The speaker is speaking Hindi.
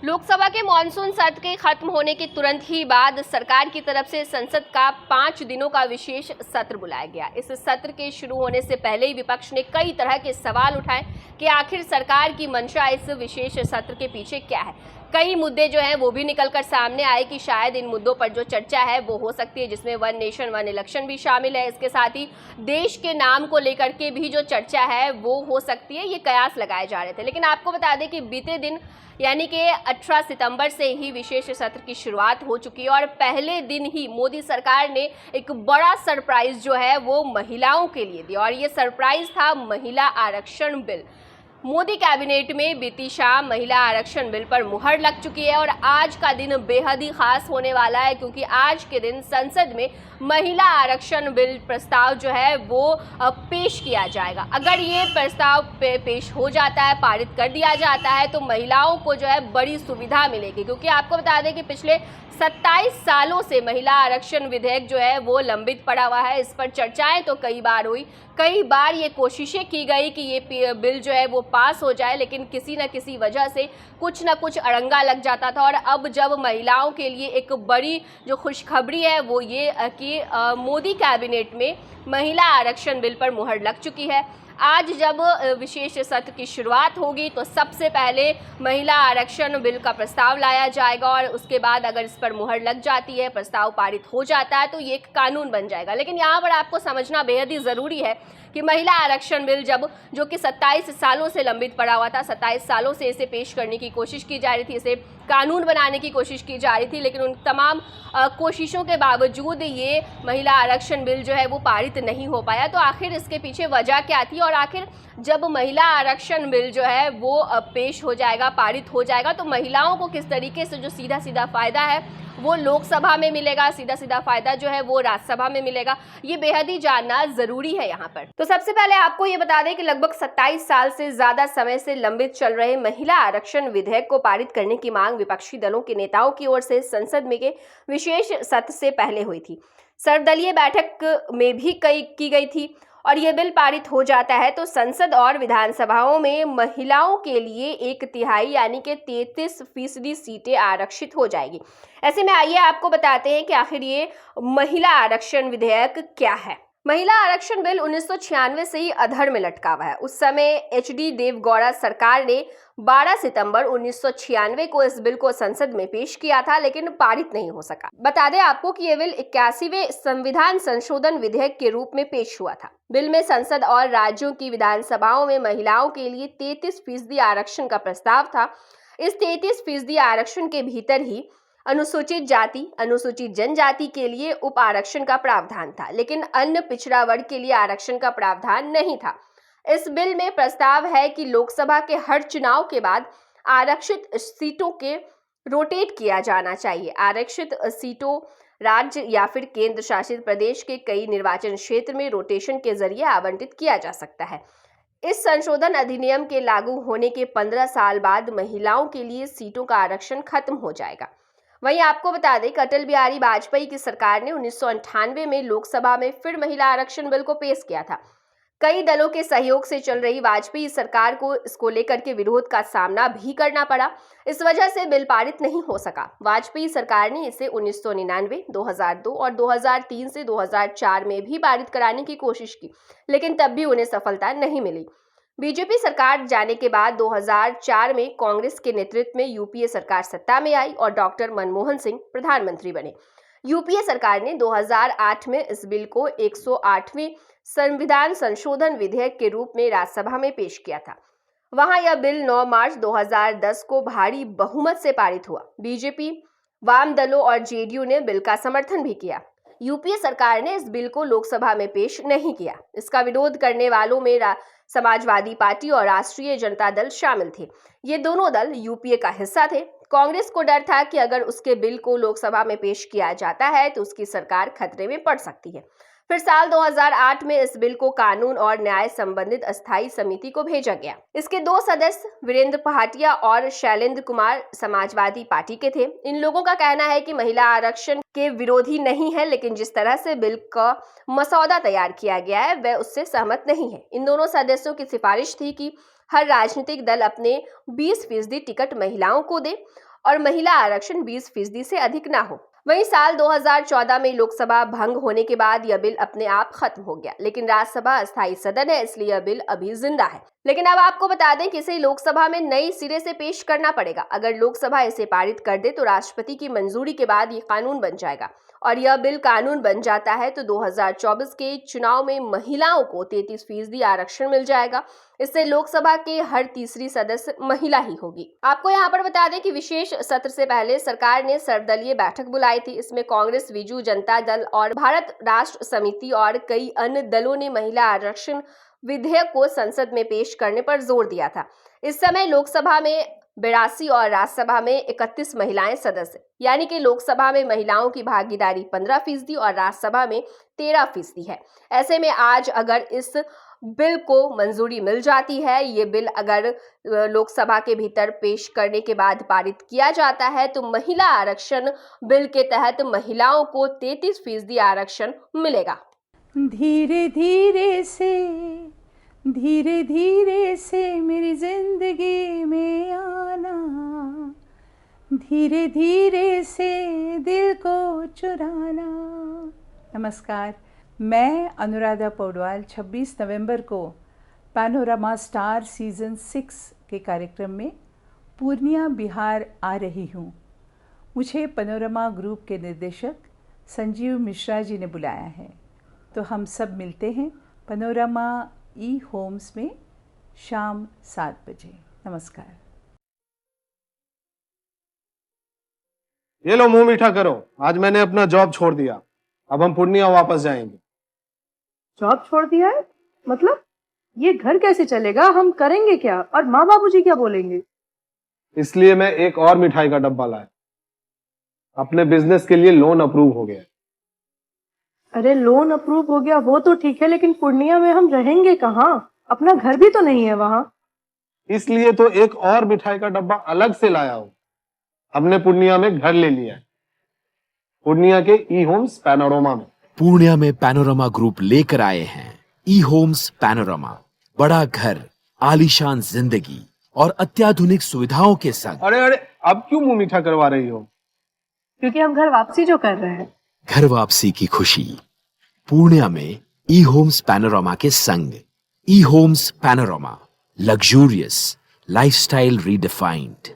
लोकसभा के मॉनसून सत्र के खत्म होने के तुरंत ही बाद सरकार की तरफ से संसद का 5 दिनों का विशेष सत्र बुलाया गया। इस सत्र के शुरू होने से पहले ही विपक्ष ने कई तरह के सवाल उठाए कि आखिर सरकार की मंशा इस विशेष सत्र के पीछे क्या है। कई मुद्दे जो हैं वो भी निकलकर सामने आए कि शायद इन मुद्दों पर जो चर्चा है वो हो सकती है, जिसमें वन नेशन वन इलेक्शन भी शामिल है। इसके साथ ही देश के नाम को लेकर के भी जो चर्चा है वो हो सकती है, ये कयास लगाए जा रहे थे। लेकिन आपको बता दें कि बीते दिन यानी कि 18 सितंबर से ही विशेष सत्र की शुरुआत हो चुकी है और पहले दिन ही मोदी सरकार ने एक बड़ा सरप्राइज जो है वो महिलाओं के लिए दिया और ये सरप्राइज था महिला आरक्षण बिल। मोदी कैबिनेट में बीती शाम महिला आरक्षण बिल पर मुहर लग चुकी है और आज का दिन बेहद ही खास होने वाला है, क्योंकि आज के दिन संसद में महिला आरक्षण बिल प्रस्ताव जो है वो पेश किया जाएगा। अगर ये प्रस्ताव पेश हो जाता है, पारित कर दिया जाता है, तो महिलाओं को जो है बड़ी सुविधा मिलेगी, क्योंकि आपको बता दें कि पिछले 27 सालों से महिला आरक्षण विधेयक जो है वो लंबित पड़ा हुआ है। इस पर चर्चाएं तो कई बार हुई, कई बार ये कोशिशें की गई कि ये बिल जो है वो पास हो जाए, लेकिन किसी न किसी वजह से कुछ न कुछ अड़ंगा लग जाता था। और अब जब महिलाओं के लिए एक बड़ी जो खुशखबरी है वो ये कि मोदी कैबिनेट में महिला आरक्षण बिल पर मुहर लग चुकी है। आज जब विशेष सत्र की शुरुआत होगी तो सबसे पहले महिला आरक्षण बिल का प्रस्ताव लाया जाएगा और उसके बाद अगर इस पर मुहर लग जाती है, प्रस्ताव पारित हो जाता है, तो ये एक कानून बन जाएगा। लेकिन यहाँ पर आपको समझना बेहद ही ज़रूरी है कि महिला आरक्षण बिल जो कि 27 सालों से लंबित पड़ा हुआ था, 27 सालों से इसे पेश करने की कोशिश की जा रही थी, इसे कानून बनाने की कोशिश की जा रही थी, लेकिन उन तमाम कोशिशों के बावजूद ये महिला आरक्षण बिल जो है वो पारित नहीं हो पाया। तो आखिर इसके पीछे वजह क्या थी और आखिर जब महिला आरक्षण बिल जो है वो पेश हो जाएगा, पारित हो जाएगा, तो महिलाओं को किस तरीके से जो सीधा सीधा फायदा है वो लोकसभा में मिलेगा, सीधा सीधा फायदा जो है वो राज्यसभा में मिलेगा, ये बेहद ही जानना जरूरी है यहाँ पर। तो सबसे पहले आपको ये बता दें कि लगभग 27 साल से ज्यादा समय से लंबित चल रहे महिला आरक्षण विधेयक को पारित करने की मांग विपक्षी दलों के नेताओं की ओर से संसद में के विशेष सत्र से पहले हुई थी। सर्वदलीय बैठक में भी की गई थी और यह बिल पारित हो जाता है तो संसद और विधानसभाओं में महिलाओं के लिए 1/3 यानी कि 33% सीटें आरक्षित हो जाएगी। ऐसे में आइए आपको बताते हैं कि आखिर ये महिला आरक्षण विधेयक क्या है। महिला आरक्षण बिल 1996 से ही अधर में लटका हुआ है। उस समय HD देवगौड़ा सरकार ने 12 सितंबर 1996 को इस बिल को संसद में पेश किया था, लेकिन पारित नहीं हो सका। बता दें आपको कि यह बिल 81वें संविधान संशोधन विधेयक के रूप में पेश हुआ था। बिल में संसद और राज्यों की विधानसभाओं में महिलाओं के लिए 33% आरक्षण का प्रस्ताव था। इस 33% आरक्षण के भीतर ही अनुसूचित जाति, अनुसूचित जनजाति के लिए उप आरक्षण का प्रावधान था, लेकिन अन्य पिछड़ा वर्ग के लिए आरक्षण का प्रावधान नहीं था। इस बिल में प्रस्ताव है कि लोकसभा के हर चुनाव के बाद आरक्षित सीटों के रोटेट किया जाना चाहिए। आरक्षित सीटों राज्य या फिर केंद्र शासित प्रदेश के कई निर्वाचन क्षेत्र में रोटेशन के जरिए आवंटित किया जा सकता है। इस संशोधन अधिनियम के लागू होने के 15 साल बाद महिलाओं के लिए सीटों का आरक्षण खत्म हो जाएगा। वहीं आपको बता दें कि अटल बिहारी वाजपेयी की सरकार ने 1998 में लोकसभा में फिर महिला आरक्षण बिल को पेश किया था। कई दलों के सहयोग से चल रही वाजपेयी सरकार को इसको लेकर के विरोध का सामना भी करना पड़ा। इस वजह से बिल पारित नहीं हो सका। वाजपेयी सरकार ने इसे 1999, 2002 और 2003 से 2004 में भी पारित कराने की कोशिश की, लेकिन तब भी उन्हें सफलता नहीं मिली। बीजेपी सरकार जाने के बाद 2004 में कांग्रेस के नेतृत्व में यूपीए सरकार सत्ता में आई और डॉक्टर मनमोहन सिंह प्रधानमंत्री बने। यूपीए सरकार ने 2008 में इस बिल को 108वें संविधान संशोधन विधेयक के रूप में राज्यसभा में पेश किया था। वहां यह बिल 9 मार्च 2010 को भारी बहुमत से पारित हुआ। बीजेपी, वाम दलों और जेडीयू ने बिल का समर्थन भी किया। यूपीए सरकार ने इस बिल को लोकसभा में पेश नहीं किया। इसका विरोध करने वालों में समाजवादी पार्टी और राष्ट्रीय जनता दल शामिल थे। ये दोनों दल यूपीए का हिस्सा थे। कांग्रेस को डर था कि अगर उसके बिल को लोकसभा में पेश किया जाता है तो उसकी सरकार खतरे में पड़ सकती है। फिर साल 2008 में इस बिल को कानून और न्याय संबंधित अस्थायी समिति को भेजा गया। इसके 2 सदस्य वीरेंद्र पहाटिया और शैलेंद्र कुमार समाजवादी पार्टी के थे। इन लोगों का कहना है कि महिला आरक्षण के विरोधी नहीं है, लेकिन जिस तरह से बिल का मसौदा तैयार किया गया है वह उससे सहमत नहीं है। इन दोनों सदस्यों की सिफारिश थी कि हर राजनीतिक दल अपने 20% टिकट महिलाओं को दे और महिला आरक्षण 20% से अधिक ना हो। वहीं साल 2014 में लोकसभा भंग होने के बाद यह बिल अपने आप खत्म हो गया, लेकिन राज्यसभा अस्थायी सदन है, इसलिए यह बिल अभी जिंदा है। लेकिन अब आपको बता दें कि इसे लोकसभा में नए सिरे से पेश करना पड़ेगा। अगर लोकसभा इसे पारित कर दे तो राष्ट्रपति की मंजूरी के बाद ये कानून बन जाएगा और यह बिल कानून बन जाता है तो 2024 के चुनाव में महिलाओं को 33% आरक्षण मिल जाएगा। इससे लोकसभा के हर तीसरी सदस्य महिला ही होगी। आपको यहाँ पर बता दें कि विशेष सत्र से पहले सरकार ने सर्वदलीय बैठक बुलाई थी। इसमें कांग्रेस, बीजू जनता दल और भारत राष्ट्र समिति और कई अन्य दलों ने महिला आरक्षण विधेयक को संसद में पेश करने पर जोर दिया था। इस समय लोकसभा में 82 और राज्यसभा में 31 महिलाएं सदस्य, यानी कि लोकसभा में महिलाओं की भागीदारी 15% और राज्यसभा में 13% है। ऐसे में आज अगर इस बिल को मंजूरी मिल जाती है, ये बिल अगर लोकसभा के भीतर पेश करने के बाद पारित किया जाता है तो महिला आरक्षण बिल के तहत महिलाओं को 33% आरक्षण मिलेगा। धीरे धीरे से मेरी जिंदगी में आना, धीरे धीरे से दिल को चुराना। नमस्कार, मैं अनुराधा पौडवाल 26 नवंबर को पैनोरमा स्टार सीजन 6 के कार्यक्रम में पूर्णिया बिहार आ रही हूँ। मुझे पैनोरमा ग्रुप के निर्देशक संजीव मिश्रा जी ने बुलाया है, तो हम सब मिलते हैं पैनोरमा होम्स में शाम 7 बजे। नमस्कार। ये लो, मुंह मीठा करो। आज मैंने अपना जॉब छोड़ दिया, अब हम पूर्णिया वापस जाएंगे। जॉब छोड़ दिया है? मतलब ये घर कैसे चलेगा? हम करेंगे क्या? और माँ बाबूजी क्या बोलेंगे? इसलिए मैं एक और मिठाई का डब्बा लाया। अपने बिजनेस के लिए लोन अप्रूव हो गया। अरे लोन अप्रूव हो गया वो तो ठीक है, लेकिन पूर्णिया में हम रहेंगे कहाँ? अपना घर भी तो नहीं है वहाँ। इसलिए तो एक और मिठाई का डब्बा अलग से लाया हूँ। हमने पूर्णिया में घर ले लिया है, पूर्णिया के ई होम्स पैनोरमा में। पूर्णिया में पैनोरमा ग्रुप लेकर आए हैं ई होम्स पैनोरमा। बड़ा घर, आलीशान जिंदगी और अत्याधुनिक सुविधाओं के संग। अरे अब क्यों मुंह मीठा करवा रही हो? क्योंकि हम घर वापसी जो कर रहे हैं। घर वापसी की खुशी पूर्णिया में ई होम्स पैनोरमा के संग। ई Homes Panorama, luxurious lifestyle redefined.